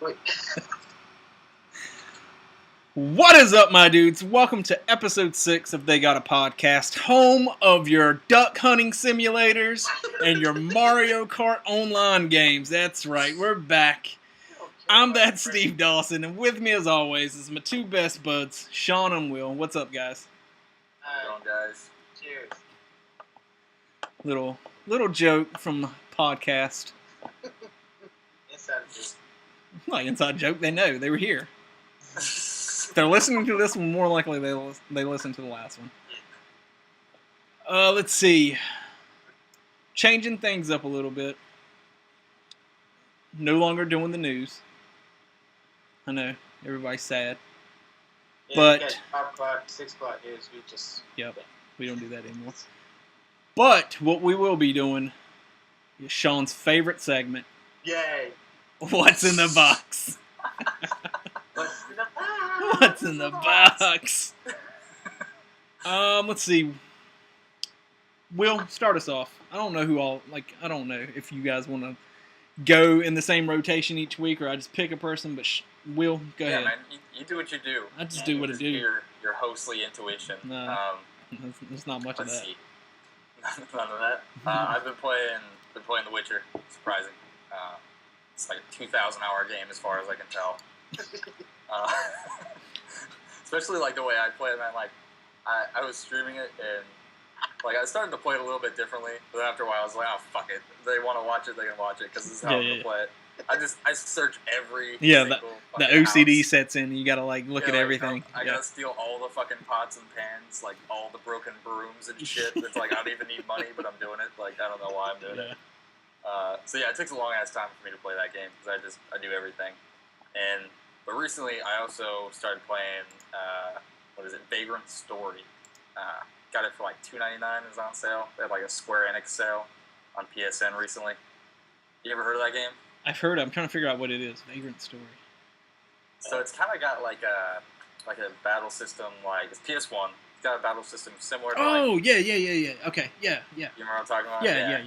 Wait. What is up, my dudes? Welcome to episode 6 of They Got a Podcast, home of your duck hunting simulators and your Mario Kart online games. That's right, we're back. I'm that Steve Dawson, and with me as always is my two best buds, Sean and Will. What's up, guys? How's it going, guys? Cheers. Little joke from the podcast. Inside joke. Not inside joke, they know, they were here. If they're listening to this one, more likely they listened to the last one. Let's see. Changing things up a little bit. No longer doing the news. I know, everybody's sad. Yeah, But 5 o'clock, 6 o'clock news, we just... Yep, we don't do that anymore. But what we will be doing is Sean's favorite segment. Yay! What's in the box? What's in the box? What's in the box? Let's see. Will, start us off. I don't know I don't know if you guys want to go in the same rotation each week or I just pick a person, but Will, go ahead. Yeah, man, you do what you do. I just do what I do. Your hostly intuition. No. There's not much of Let's that. see. None of that. I've been playing The Witcher. Surprising. It's like a 2,000-hour game as far as I can tell. Especially like the way I play it, man. Like I was streaming it and like I started to play it a little bit differently, but then after a while I was like, oh fuck it. If they want to watch it, they can watch it because this is how I'm gonna play it. I search every the OCD house. sets in. You gotta like look at everything. I gotta steal all the fucking pots and pans, like all the broken brooms and shit. It's like I don't even need money, but I'm doing it. Like I don't know why I'm doing it. So yeah, it takes a long ass time for me to play that game because I do everything. But recently I also started playing Vagrant Story. Got it for like $2.99. It was on sale. They had like a Square Enix sale on PSN recently. You ever heard of that game? I've heard. I'm trying to figure out what it is. Vagrant Story. So it's kind of got like a battle system. Like it's PS1. It's got a battle system similar to. Oh yeah. Okay, yeah. You remember what I'm talking about? Yeah.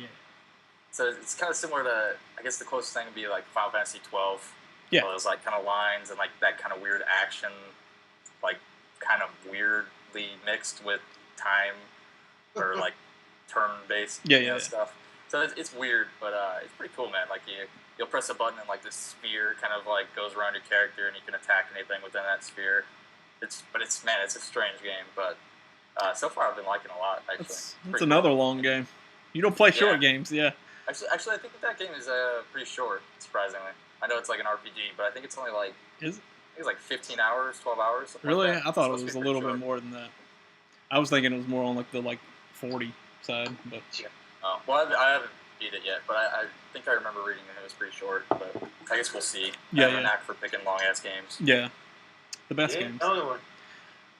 So it's kind of similar to, I guess the closest thing would be like Final Fantasy 12. Yeah. So there's like kind of lines and like that kind of weird action, like kind of weirdly mixed with time or like turn-based stuff. So it's weird, but it's pretty cool, man. Like you'll press a button and like this sphere kind of like goes around your character and you can attack anything within that sphere. It's a strange game, but so far I've been liking it a lot. Actually, it's another long game. You don't play short games, yeah. Actually, I think that game is pretty short. Surprisingly, I know it's like an RPG, but I think it's only like it's like 15 hours, 12 hours. Really, like I thought it was a little bit more than that. I was thinking it was more on like the 40 side, but. Oh, well, I haven't beat it yet, but I think I remember reading it was pretty short, but I guess we'll see. I have a knack for picking long-ass games. Yeah. The best games. The only one.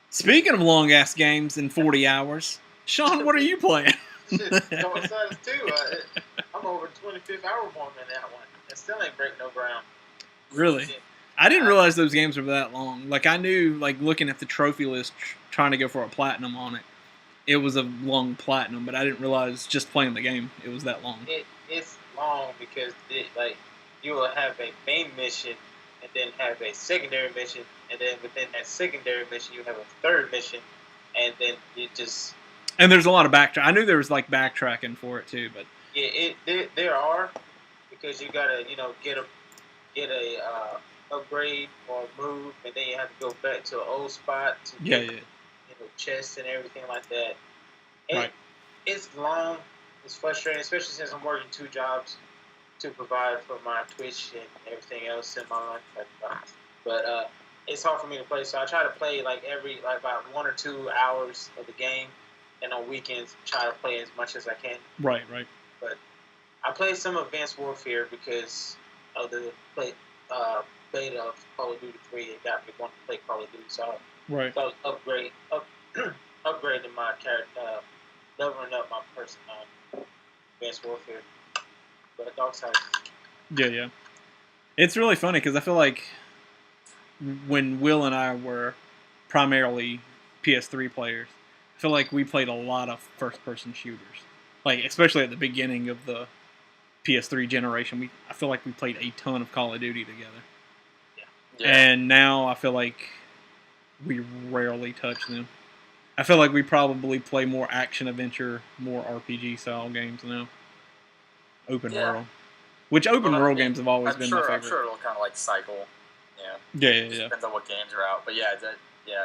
Speaking of long-ass games in 40 hours, Sean, what are you playing? Shit, coincides too. I'm over the 25th hour mark in that one. It still ain't breaking no ground. Really? I didn't realize those games were that long. Like, I knew, like, looking at the trophy list, trying to go for a platinum on it, it was a long platinum, but I didn't realize just playing the game it was that long. It's long because you will have a main mission and then have a secondary mission, and then within that secondary mission you have a third mission, and then it just... And there's a lot of backtrack. I knew there was like backtracking for it too, but yeah, there are, because you gotta get a upgrade or move, and then you have to go back to an old spot to get chests and everything like that. Right. It's long. It's frustrating, especially since I'm working 2 jobs to provide for my Twitch and everything else in my life. But it's hard for me to play, so I try to play like about 1 or 2 hours of the game, and on weekends try to play as much as I can. Right. But I played some Advanced Warfare because of the beta of Call of Duty 3. It got me wanting to play Call of Duty, so I was upgrading my character, leveling up my person on Advanced Warfare. But Dark Side. Yeah. It's really funny because I feel like when Will and I were primarily PS3 players, I feel like we played a lot of first-person shooters. Like, especially at the beginning of the PS3 generation, I feel like we played a ton of Call of Duty together. Yeah. And now I feel like we rarely touch them. I feel like we probably play more action adventure, more RPG style games now. Open world. Which open world games have always been my favorite. I'm sure it'll kind of like cycle. Yeah. Yeah. Depends on what games are out. But yeah, I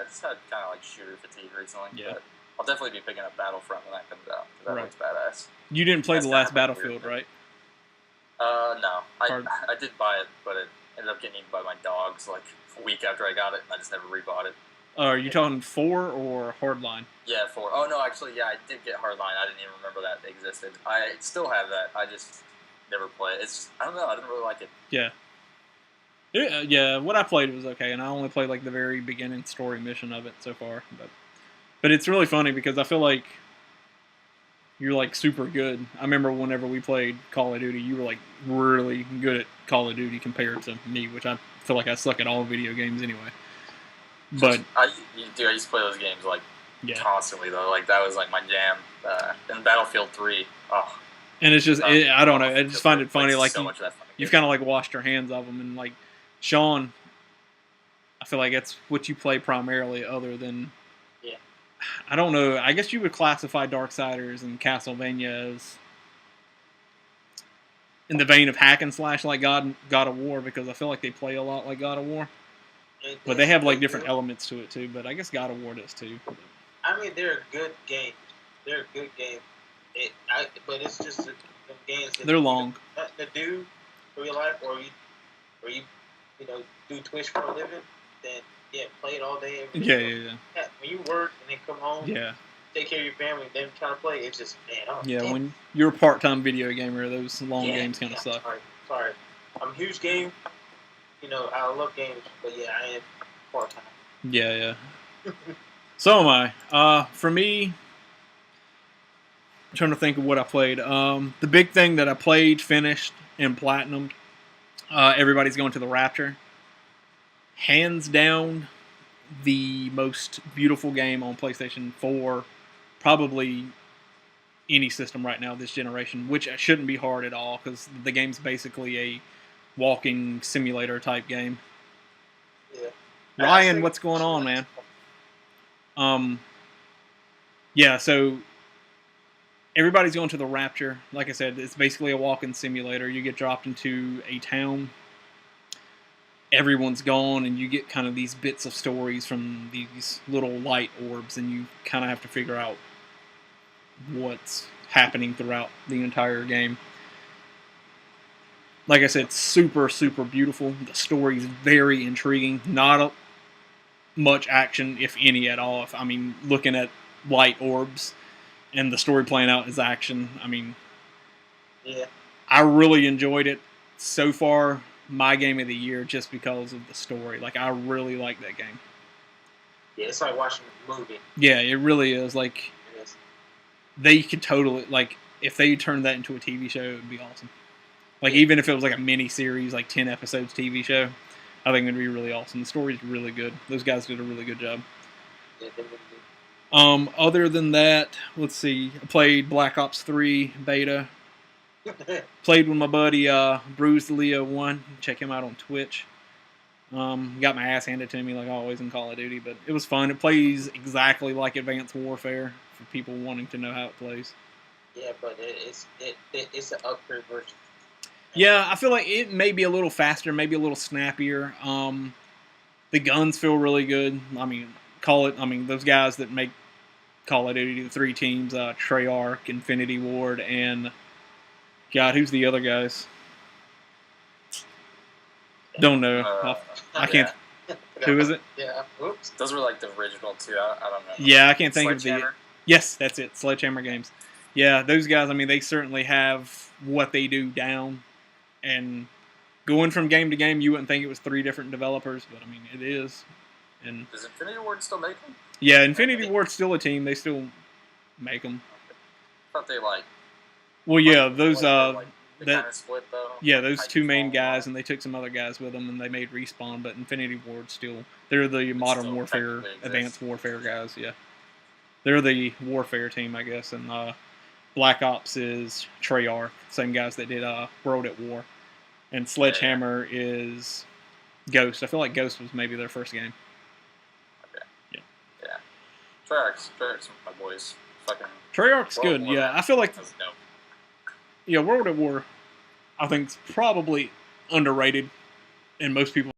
just had kind of like shooter fatigue recently. Yeah. But I'll definitely be picking up Battlefront when that comes out. That looks badass. You didn't play That's the last kind of Battlefield, right? No. I did buy it, but it ended up getting eaten by my dogs like a week after I got it, and I just never rebought it. Are you talking 4 or Hardline? Yeah, 4. Oh, no, actually, yeah, I did get Hardline. I didn't even remember that existed. I still have that. I just never play it. It's just, I don't know, I didn't really like it. Yeah, what I played was okay, and I only played like the very beginning story mission of it so far. But it's really funny because I feel like you're like super good. I remember whenever we played Call of Duty, you were like really good at Call of Duty compared to me, which I feel like I suck at all video games anyway. But I used to play those games like constantly though. Like that was like my jam. And Battlefield 3. Oh. And it's just I don't know. I just find it funny. Like so you've kind of like washed your hands of them, and like Sean, I feel like that's what you play primarily, other than I don't know. I guess you would classify Darksiders and Castlevania as in the vein of hack and slash, like God of War, because I feel like they play a lot like God of War. But they have like different elements to it too. But I guess God of War does too. I mean, they're good games. They're a good game. But it's just the games that they're long. To do for your life, or you do Twitch for a living, then play it all day. Every day. Yeah. When you work and then come home, take care of your family, and then try to play, it's just when you're a part-time video gamer, those long games kind of suck. Sorry, I'm a huge game. I love games, but I am part-time. Yeah. So am I. For me, I'm trying to think of what I played. The big thing that I played, finished, and platinumed, everybody's going to the Rapture. Hands down, the most beautiful game on PlayStation 4, probably any system right now this generation, which shouldn't be hard at all because the game's basically a walking simulator type game. Yeah. Ryan, what's going on, man? So everybody's going to the Rapture. Like I said, it's basically a walking simulator. You get dropped into a town. Everyone's gone, and you get kind of these bits of stories from these little light orbs, and you kind of have to figure out what's happening throughout the entire game. Like I said, super, super beautiful. The story's very intriguing. Not much action, if any at all. Looking at light orbs and the story playing out is action. I really enjoyed it. So far, my game of the year just because of the story. Like, I really like that game. Yeah, it's like watching a movie. Yeah, it really is. Like, they could totally, like, if they turned that into a TV show, it would be awesome. Like, even if it was like a mini-series, like 10 episodes TV show, I think it would be really awesome. The story's really good. Those guys did a really good job. Other than that, let's see. I played Black Ops 3 beta. Played with my buddy Bruce Leo 1. Check him out on Twitch. Got my ass handed to me like always in Call of Duty, but it was fun. It plays exactly like Advanced Warfare for people wanting to know how it plays. Yeah, but it's an upgrade version. Yeah, I feel like it may be a little faster, maybe a little snappier. The guns feel really good. Those guys that make Call of Duty, the 3 teams, Treyarch, Infinity Ward, and God, who's the other guys? Don't know. I can't. Who is it? Yeah. Oops. Those were like the original 2. I don't know. Yeah, I can't think of the. Yes, that's it. Sledgehammer Games. Yeah, those guys. They certainly have what they do down. And going from game to game, you wouldn't think it was 3 different developers, but it is. And does Infinity Ward still make them? Yeah, Infinity Ward's still a team. They still make them. I thought they like. Well, yeah, those they kind of split though. Yeah, those 2 main guys, and they took some other guys with them, and they made Respawn. But Infinity Ward they're the Modern Warfare, Advanced Warfare guys. Yeah, they're the Warfare team, I guess, and Black Ops is Treyarch, same guys that did World at War, and Sledgehammer is Ghost. I feel like Ghost was maybe their first game. Okay. Yeah. Treyarch's my boys. Fucking Treyarch's World good. War, Yeah, man. I feel like That's dope. World at War, I think, is probably underrated in most people's